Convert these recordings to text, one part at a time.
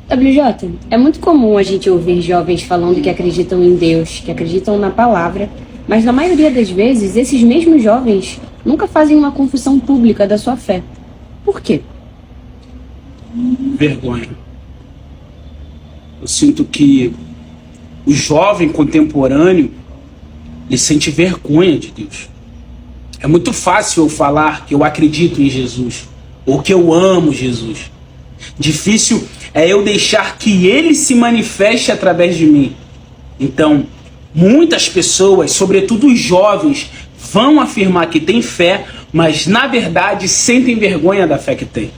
WJ, é muito comum a gente ouvir jovens falando que acreditam em Deus, que acreditam na palavra, mas na maioria das vezes, esses mesmos jovens nunca fazem uma confissão pública da sua fé. Por quê? Vergonha. Eu sinto que o jovem contemporâneo, ele sente vergonha de Deus. É muito fácil eu falar que eu acredito em Jesus, ou que eu amo Jesus. Difícil é eu deixar que ele se manifeste através de mim. Então, muitas pessoas, sobretudo os jovens, vão afirmar que têm fé, mas na verdade sentem vergonha da fé que têm.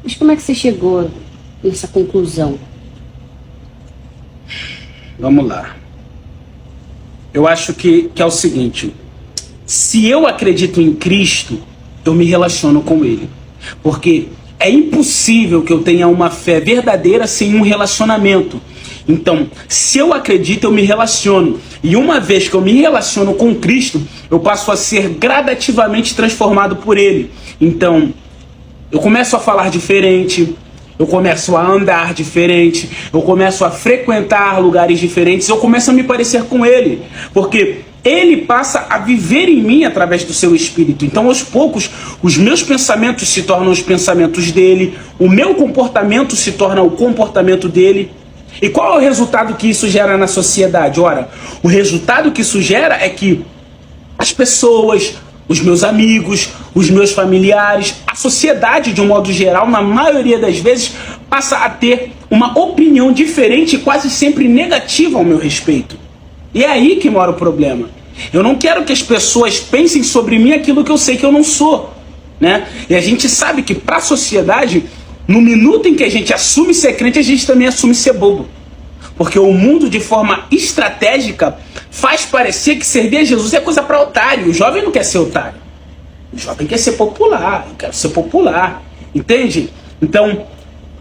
Mas como é que você chegou nessa conclusão? Vamos lá. Eu acho que é o seguinte: se eu acredito em Cristo, eu me relaciono com Ele. Porque é impossível que eu tenha uma fé verdadeira sem um relacionamento. Então, se eu acredito, eu me relaciono. E uma vez que eu me relaciono com Cristo, eu passo a ser gradativamente transformado por Ele. Então, eu começo a falar diferente, eu começo a andar diferente, eu começo a frequentar lugares diferentes, eu começo a me parecer com Ele. Porque Ele passa a viver em mim através do seu Espírito. Então, aos poucos, os meus pensamentos se tornam os pensamentos dele, o meu comportamento se torna o comportamento dele. E qual é o resultado que isso gera na sociedade? Ora, o resultado que isso gera é que as pessoas, os meus amigos, os meus familiares, a sociedade de um modo geral, na maioria das vezes, passa a ter uma opinião diferente e quase sempre negativa ao meu respeito. E é aí que mora o problema. Eu não quero que as pessoas pensem sobre mim aquilo que eu sei que eu não sou, né? E a gente sabe que para a sociedade, no minuto em que a gente assume ser crente, a gente também assume ser bobo. Porque o mundo, de forma estratégica, faz parecer que servir a Jesus é coisa para otário. O jovem não quer ser otário. O jovem quer ser popular. Eu quero ser popular. Entende? Então,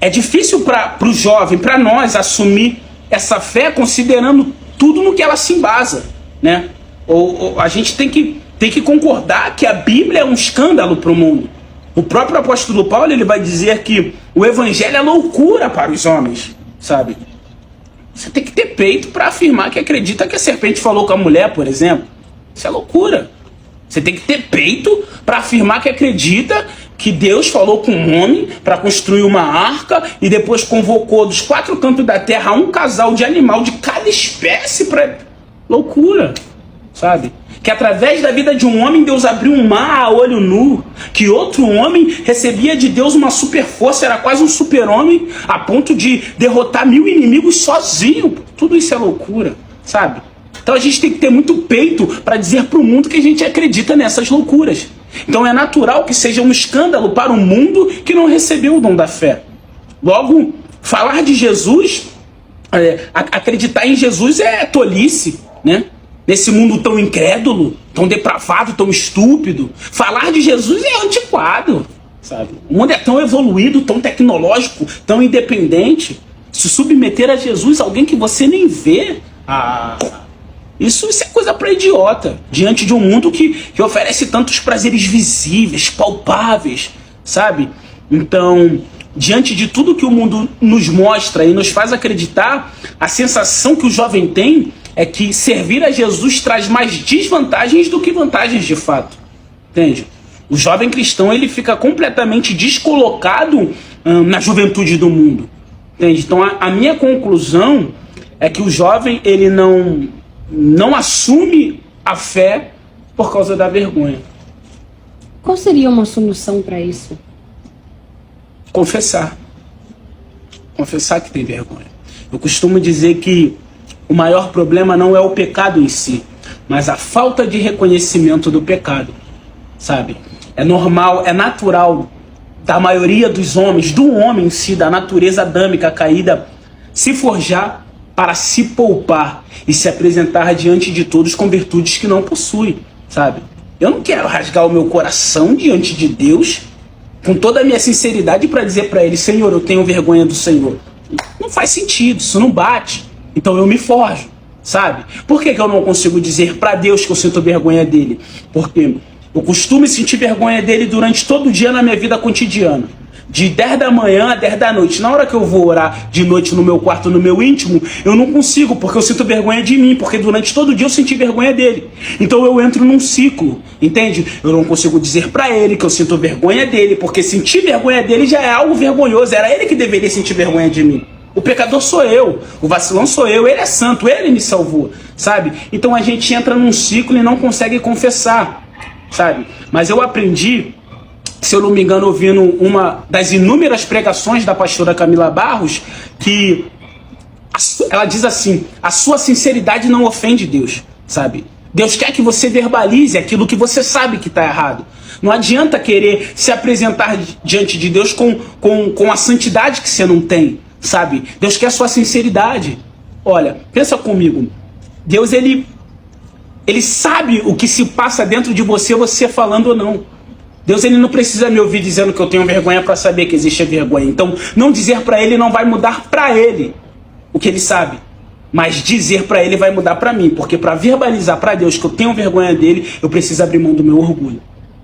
é difícil para o jovem, para nós, assumir essa fé considerando tudo no que ela se embasa, né? Ou a gente tem que concordar que a Bíblia é um escândalo para o mundo. O próprio apóstolo Paulo, ele vai dizer que o evangelho é loucura para os homens, sabe? Você tem que ter peito para afirmar que acredita que a serpente falou com a mulher, por exemplo. Isso é loucura. Você tem que ter peito para afirmar que acredita que Deus falou com um homem para construir uma arca e depois convocou dos 4 cantos da terra um casal de animal de cada espécie para... Loucura, sabe? Que através da vida de um homem Deus abriu um mar a olho nu, que outro homem recebia de Deus uma super força, era quase um super-homem, a ponto de derrotar 1000 inimigos sozinho. Tudo isso é loucura, sabe? Então a gente tem que ter muito peito para dizer para o mundo que a gente acredita nessas loucuras. Então é natural que seja um escândalo para o mundo que não recebeu o dom da fé. Logo, falar de Jesus, acreditar em Jesus é tolice, né? Nesse mundo tão incrédulo, tão depravado, tão estúpido, falar de Jesus é antiquado, sabe? O mundo é tão evoluído, tão tecnológico, tão independente. Se submeter a Jesus, alguém que você nem vê, isso é coisa para idiota, diante de um mundo que oferece tantos prazeres visíveis, palpáveis, sabe? Então, diante de tudo que o mundo nos mostra e nos faz acreditar, a sensação que o jovem tem é que servir a Jesus traz mais desvantagens do que vantagens de fato, entende? O jovem cristão, ele fica completamente descolocado na juventude do mundo, entende? Então a minha conclusão é que o jovem, ele não assume a fé por causa da vergonha. Qual seria uma solução para isso? Confessar que tem vergonha. Eu costumo dizer que o maior problema não é o pecado em si, mas a falta de reconhecimento do pecado, sabe? É normal, é natural da maioria dos homens, do homem em si, da natureza adâmica caída, se forjar para se poupar e se apresentar diante de todos com virtudes que não possui, sabe? Eu não quero rasgar o meu coração diante de Deus com toda a minha sinceridade para dizer para Ele: Senhor, eu tenho vergonha do Senhor. Não faz sentido, isso não bate. Então eu me forjo, sabe? Por que eu não consigo dizer para Deus que eu sinto vergonha dele? Porque eu costumo sentir vergonha dele durante todo o dia na minha vida cotidiana. de 10 da manhã a 10 da noite. Na hora que eu vou orar de noite no meu quarto, no meu íntimo, eu não consigo, porque eu sinto vergonha de mim, porque durante todo o dia eu senti vergonha dele. Então eu entro num ciclo, entende? Eu não consigo dizer pra ele que eu sinto vergonha dele, porque sentir vergonha dele já é algo vergonhoso. Era ele que deveria sentir vergonha de mim. O pecador sou eu, o vacilão sou eu, ele é santo, ele me salvou, sabe? Então a gente entra num ciclo e não consegue confessar, sabe? Mas eu aprendi, se eu não me engano, ouvindo uma das inúmeras pregações da pastora Camila Barros, que ela diz assim: a sua sinceridade não ofende Deus, sabe? Deus quer que você verbalize aquilo que você sabe que está errado. Não adianta querer se apresentar diante de Deus com a santidade que você não tem, sabe? Deus quer a sua sinceridade. Olha, pensa comigo. Deus, ele sabe o que se passa dentro de você, você falando ou não. Deus, ele não precisa me ouvir dizendo que eu tenho vergonha para saber que existe a vergonha. Então, não dizer para ele não vai mudar para ele o que ele sabe. Mas dizer para ele vai mudar para mim. Porque para verbalizar para Deus que eu tenho vergonha dele, eu preciso abrir mão do meu orgulho.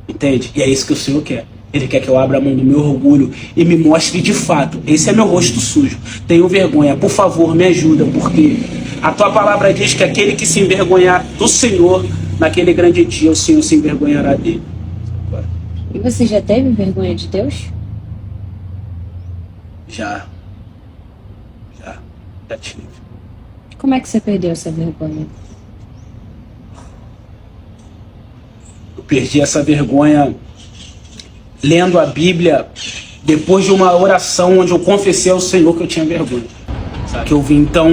Entende? E é isso que o Senhor quer. Ele quer que eu abra a mão do meu orgulho e me mostre de fato: esse é meu rosto sujo, tenho vergonha, por favor, me ajuda, porque a tua palavra diz que aquele que se envergonhar do Senhor, naquele grande dia o Senhor se envergonhará dele. E você já teve vergonha de Deus? Já tive. Como é que você perdeu essa vergonha? Eu perdi essa vergonha lendo a Bíblia depois de uma oração onde eu confessei ao Senhor que eu tinha vergonha, sabe? Que eu vi, então,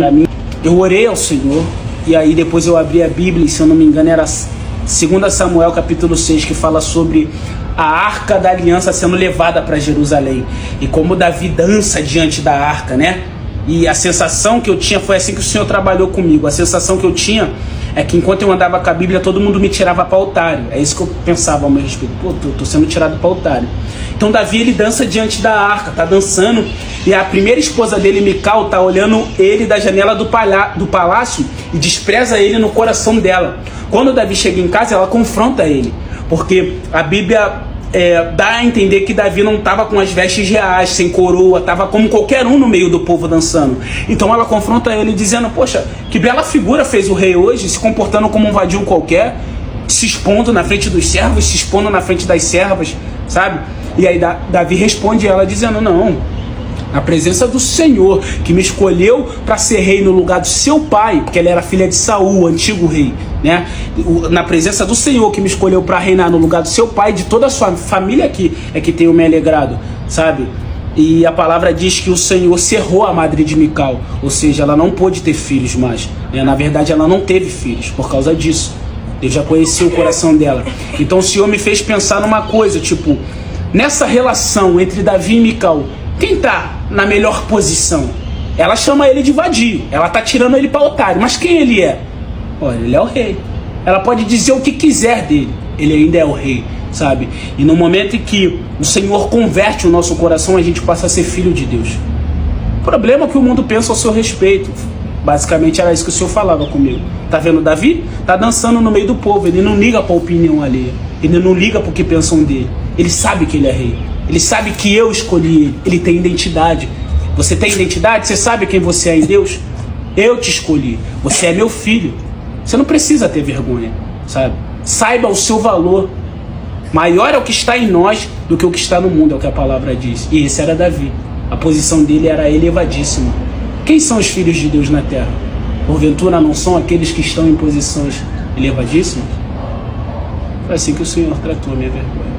eu orei ao Senhor, e aí depois eu abri a Bíblia, e se eu não me engano era 2 Samuel capítulo 6, que fala sobre a arca da aliança sendo levada para Jerusalém, e como Davi dança diante da arca, né? E a sensação que eu tinha, foi assim que o Senhor trabalhou comigo, a sensação que eu tinha é que enquanto eu andava com a Bíblia, todo mundo me tirava para altário. É isso que eu pensava ao meu respeito. Pô, tô sendo tirado para altário. Então Davi, ele dança diante da arca, tá dançando, e a primeira esposa dele, Mical, tá olhando ele da janela do palácio e despreza ele no coração dela. Quando Davi chega em casa, ela confronta ele, porque a Bíblia dá a entender que Davi não estava com as vestes reais, sem coroa, estava como qualquer um no meio do povo dançando. Então ela confronta ele dizendo: poxa, que bela figura fez o rei hoje, se comportando como um vadio qualquer, se expondo na frente dos servos, se expondo na frente das servas, sabe? E aí Davi responde ela dizendo: não, na presença do Senhor, que me escolheu para ser rei no lugar do seu pai, porque ela era filha de Saul, o antigo rei, né? Na presença do Senhor, que me escolheu para reinar no lugar do seu pai, de toda a sua família aqui, é que tenho me alegrado, sabe? E a palavra diz que o Senhor cerrou a madre de Mical, ou seja, ela não pôde ter filhos mais, né? Na verdade, ela não teve filhos por causa disso. Eu já conheci o coração dela. Então o Senhor me fez pensar numa coisa, tipo, nessa relação entre Davi e Mical, quem tá na melhor posição? Ela chama ele de vadio, ela tá tirando ele para altário, mas quem ele é? Olha, ele é o rei. Ela pode dizer o que quiser dele, ele ainda é o rei, sabe? E no momento em que o Senhor converte o nosso coração, a gente passa a ser filho de Deus. O problema é que o mundo pensa ao seu respeito. Basicamente era isso que o Senhor falava comigo. Tá vendo Davi? Tá dançando no meio do povo, ele não liga pra opinião alheia, ele não liga pro que pensam dele, ele sabe que ele é rei. Ele sabe que eu escolhi ele. Ele tem identidade. Você tem identidade? Você sabe quem você é em Deus? Eu te escolhi. Você é meu filho. Você não precisa ter vergonha, sabe? Saiba o seu valor. Maior é o que está em nós do que o que está no mundo, é o que a palavra diz. E esse era Davi. A posição dele era elevadíssima. Quem são os filhos de Deus na terra? Porventura não são aqueles que estão em posições elevadíssimas? Foi assim que o Senhor tratou a minha vergonha.